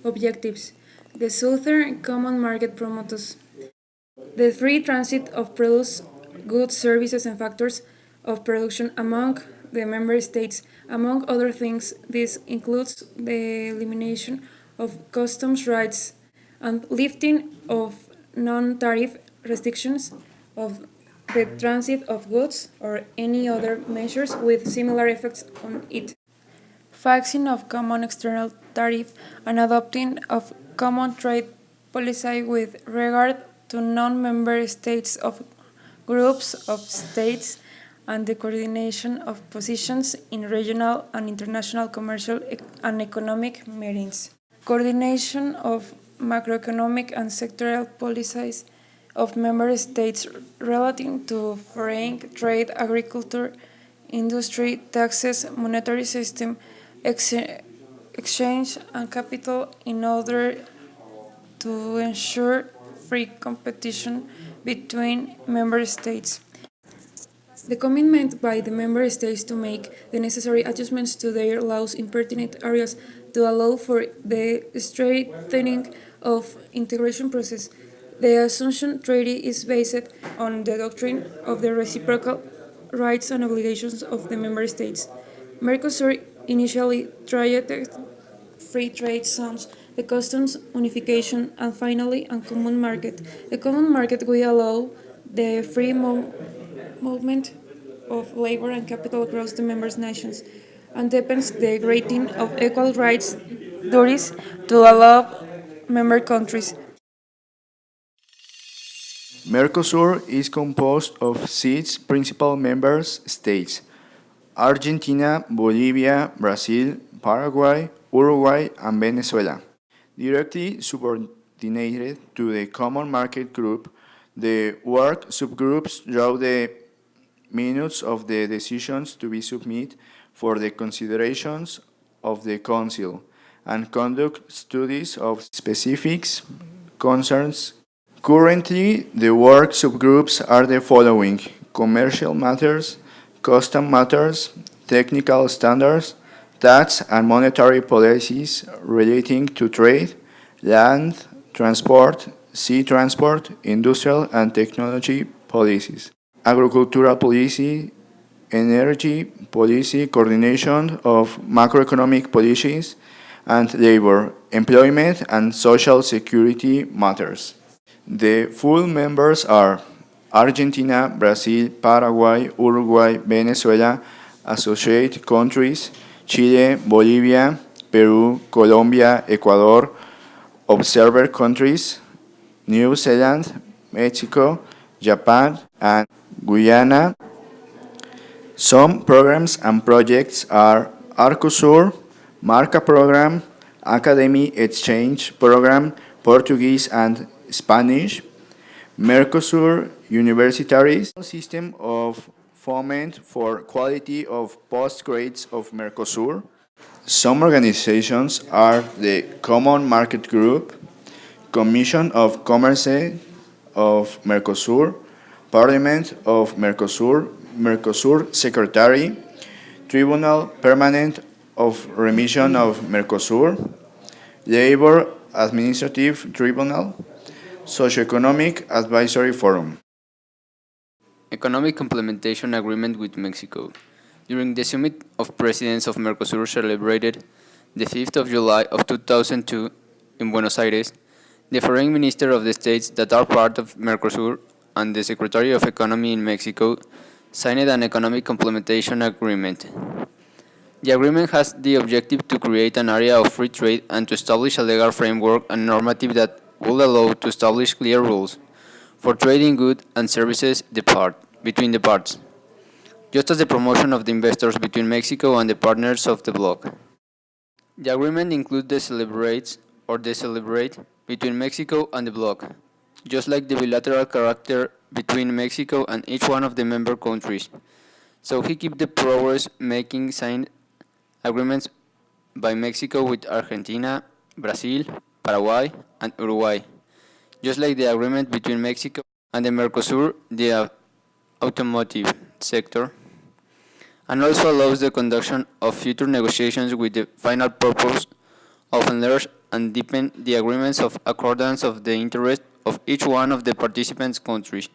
objectives. The Southern Common Market promotes the free transit of products, goods, services, and factors of production among the member states. Among other things, this includes the elimination of customs rights and lifting of non-tariff restrictions of the transit of goods or any other measures with similar effects on it. Fixing of common external tariff and adopting of common trade policy with regard to non-member states of groups of states and the coordination of positions in regional and international commercial and economic meetings. Coordination of macroeconomic and sectoral policies of member states relating to foreign trade, agriculture, industry, taxes, monetary system, exchange, and capital in order to ensure free competition between member states. The commitment by the member states to make the necessary adjustments to their laws in pertinent areas to allow for the strengthening of integration process. The Assumption Treaty is based on the doctrine of the reciprocal rights and obligations of the member states. Mercosur initially tried free trade zones, the customs unification, and finally a common market. The common market will allow the free movement of labor and capital across the member nations and depends the granting of equal rights duties to allow member countries. Mercosur is composed of six principal member states: Argentina, Bolivia, Brazil, Paraguay, Uruguay, and Venezuela. Directly subordinated to the Common Market Group, the work subgroups draw the minutes of the decisions to be submitted for the considerations of the Council and conduct studies of specific concerns. Currently, the work subgroups are the following: commercial matters, custom matters, technical standards, tax and monetary policies relating to trade, land transport, sea transport, industrial and technology policies, agricultural policy, energy policy, coordination of macroeconomic policies, and labor, employment, and social security matters. The full members are Argentina, Brazil, Paraguay, Uruguay, Venezuela, associate countries, Chile, Bolivia, Peru, Colombia, Ecuador, observer countries, New Zealand, Mexico, Japan, and Guyana. Some programs and projects are Mercosur, Marca Program, Academy Exchange Program, Portuguese and Spanish, Mercosur Universitaries, System of Foment for Quality of Postgrades of Mercosur. Some organizations are the Common Market Group, Commission of Commerce of Mercosur, Parliament of Mercosur, Mercosur Secretary, Tribunal Permanent of Remission of Mercosur, Labor Administrative Tribunal, Socioeconomic Advisory Forum. Economic Implementation Agreement with Mexico. During the Summit of Presidents of Mercosur celebrated the 5th of July of 2002 in Buenos Aires, the Foreign Minister of the states that are part of Mercosur and the Secretary of Economy in Mexico signed an Economic Implementation Agreement. The agreement has the objective to create an area of free trade and to establish a legal framework and normative that will allow to establish clear rules for trading goods and services between the parts, just as the promotion of the investors between Mexico and the partners of the bloc. The agreement includes the celebrate between Mexico and the bloc, just like the bilateral character between Mexico and each one of the member countries. So he keep the progress making signed agreements by Mexico with Argentina, Brazil, Paraguay, and Uruguay, just like the agreement between Mexico and the Mercosur, the automotive sector, and also allows the conduction of future negotiations with the final purpose of enlarge and deepen the agreements of accordance of the interest of each one of the participants countries,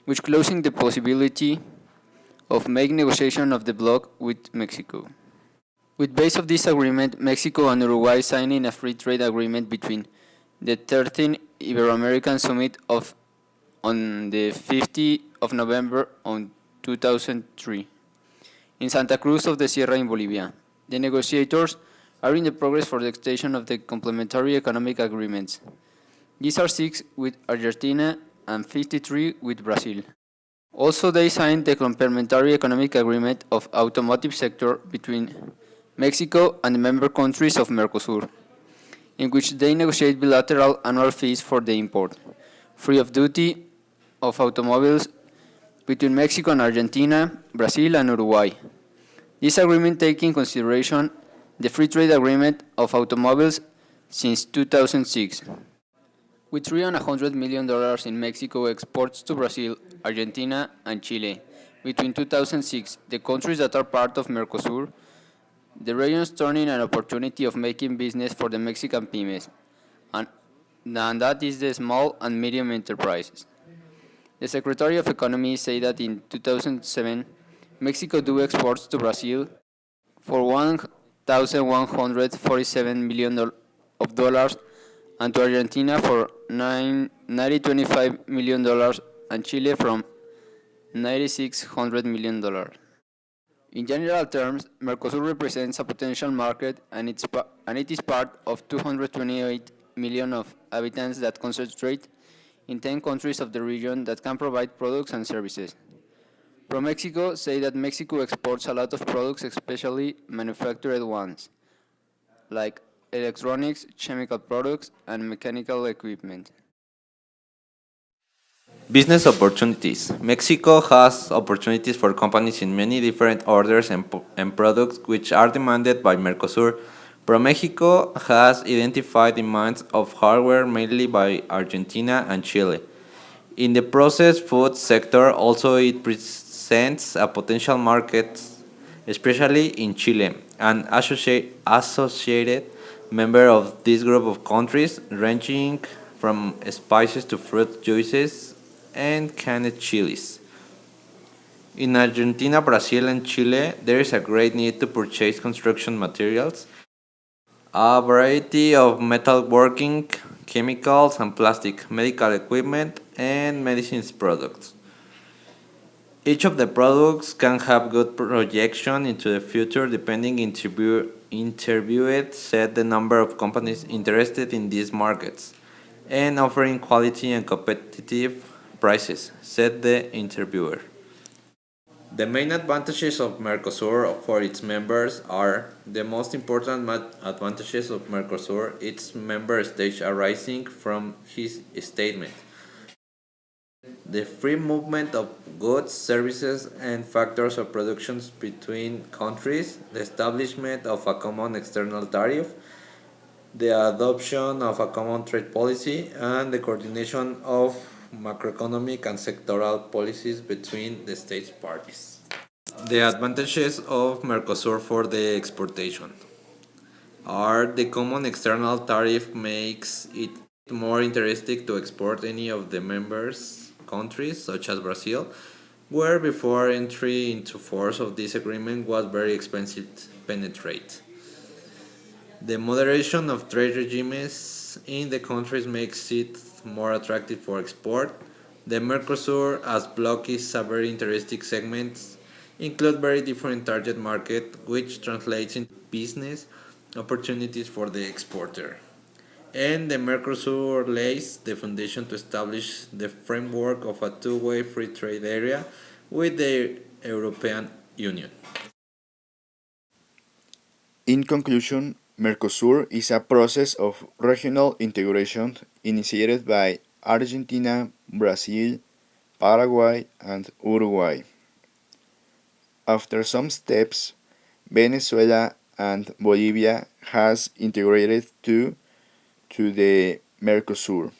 which closing the possibility of make negotiation of the bloc with Mexico. With base of this agreement, Mexico and Uruguay signing a free trade agreement between the 13th Ibero-American Summit of on the 50th of November on 2003 in Santa Cruz of the Sierra in Bolivia. The negotiators are in the progress for the extension of the complementary economic agreements. These are 6 with Argentina and 53 with Brazil. Also, they signed the complementary economic agreement of automotive sector between Mexico and the member countries of Mercosur, in which they negotiate bilateral annual fees for the import, free of duty of automobiles between Mexico and Argentina, Brazil, and Uruguay. This agreement takes in consideration the free trade agreement of automobiles since 2006. With $300 million in Mexico exports to Brazil, Argentina, and Chile between 2006, the countries that are part of Mercosur, the region's turning an opportunity of making business for the Mexican pymes, and that is the small and medium enterprises. The Secretary of Economy said that in 2007, Mexico do exports to Brazil for $1,147 million of dollars, and to Argentina for $925 million, and Chile from $9,600 million. In general terms, Mercosur represents a potential market, and it is part of 228 million of inhabitants that concentrate in 10 countries of the region that can provide products and services. Pro Mexico say that Mexico exports a lot of products, especially manufactured ones, like electronics, chemical products, and mechanical equipment. Business opportunities. Mexico has opportunities for companies in many different orders and products which are demanded by Mercosur. ProMexico has identified demands of hardware mainly by Argentina and Chile. In the processed food sector, also it presents a potential market, especially in Chile, an associated member of this group of countries, ranging from spices to fruit juices and canned chilies. In Argentina, Brazil, and Chile, there is a great need to purchase construction materials, a variety of metalworking, chemicals and plastic, medical equipment, and medicines products. Each of the products can have good projection into the future depending interviewed set the number of companies interested in these markets and offering quality and competitive prices, said the interviewer. The main advantages of Mercosur for its members are the most important advantages of Mercosur, its member states arising from his statement. The free movement of goods, services, and factors of production between countries, the establishment of a common external tariff, the adoption of a common trade policy, and the coordination of macroeconomic and sectoral policies between the states parties. The advantages of Mercosur for the exportation are the common external tariff makes it more interesting to export any of the members countries such as Brazil, where before entry into force of this agreement was very expensive to penetrate. The moderation of trade regimes in the countries makes it more attractive for export. The Mercosur as bloc is a very interesting segment, include very different target market, which translates into business opportunities for the exporter. And the Mercosur lays the foundation to establish the framework of a two-way free trade area with the European Union. In conclusion, Mercosur is a process of regional integration initiated by Argentina, Brazil, Paraguay, and Uruguay. After some steps, Venezuela and Bolivia has integrated to the Mercosur.